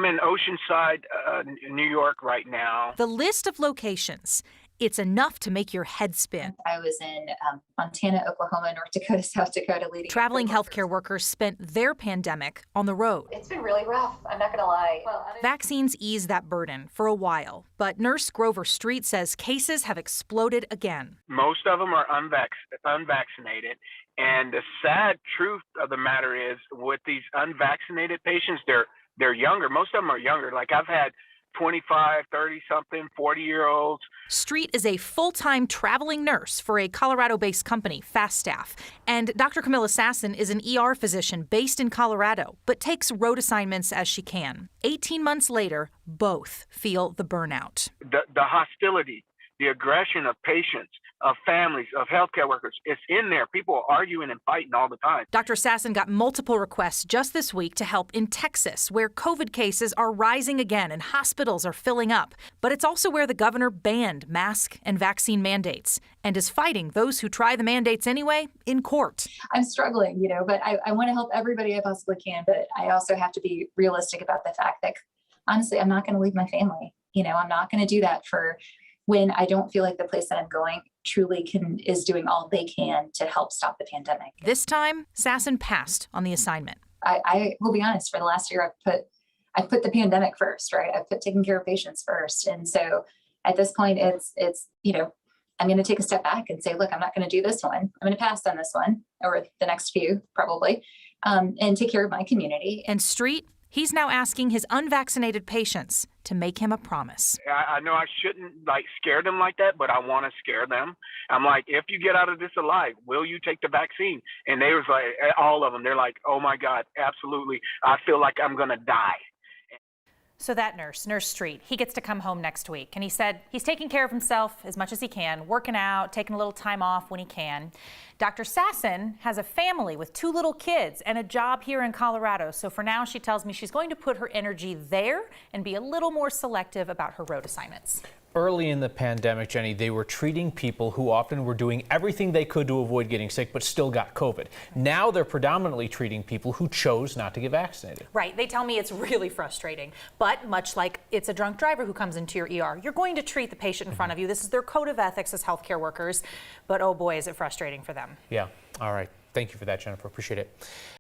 in Oceanside, New York right now. The list of locations, it's enough to make your head spin. I was in Montana, Oklahoma, North Dakota, South Dakota leading. Traveling healthcare workers spent their pandemic on the road. It's been really rough. I'm not going to lie. Vaccines ease that burden for a while, but nurse Grover Street says cases have exploded again. Most of them are unvaccinated. And the sad truth of the matter is, with these unvaccinated patients, they're younger. Most of them are younger. Like I've had 25, 30-something, 40-year-olds. Street is a full-time traveling nurse for a Colorado-based company, Fast Staff. And Dr. Camilla Sasson is an ER physician based in Colorado, but takes road assignments as she can. 18 months later, both feel the burnout. The hostility, the aggression of patients, of families, of healthcare workers, it's in there. People are arguing and fighting all the time. Dr. Sasson got multiple requests just this week to help in Texas, where COVID cases are rising again and hospitals are filling up. But it's also where the governor banned mask and vaccine mandates and is fighting those who try the mandates anyway in court. I'm struggling, but I want to help everybody I possibly can. But I also have to be realistic about the fact that, honestly, I'm not going to leave my family. I'm not going to do that for when I don't feel like the place that I'm going truly is doing all they can to help stop the pandemic. This time, Sasson passed on the assignment. I will be honest, for the last year, I've put the pandemic first, right? I've put taking care of patients first. And so at this point, it's I'm going to take a step back and say, look, I'm not going to do this one. I'm going to pass on this one, or the next few probably, and take care of my community. And Street, he's now asking his unvaccinated patients to make him a promise. I know I shouldn't scare them like that, but I want to scare them. I'm like, if you get out of this alive, will you take the vaccine? And they was like, all of them, they're like, oh my God, absolutely. I feel like I'm going to die. So that Nurse Street, he gets to come home next week. And he said he's taking care of himself as much as he can, working out, taking a little time off when he can. Dr. Sasson has a family with 2 little kids and a job here in Colorado. So for now, she tells me she's going to put her energy there and be a little more selective about her road assignments. Early in the pandemic, Jenny, they were treating people who often were doing everything they could to avoid getting sick, but still got COVID. Now they're predominantly treating people who chose not to get vaccinated. Right. They tell me it's really frustrating. But much like it's a drunk driver who comes into your ER, you're going to treat the patient in front of you. This is their code of ethics as healthcare workers. But oh boy, is it frustrating for them. Yeah. All right. Thank you for that, Jennifer. Appreciate it.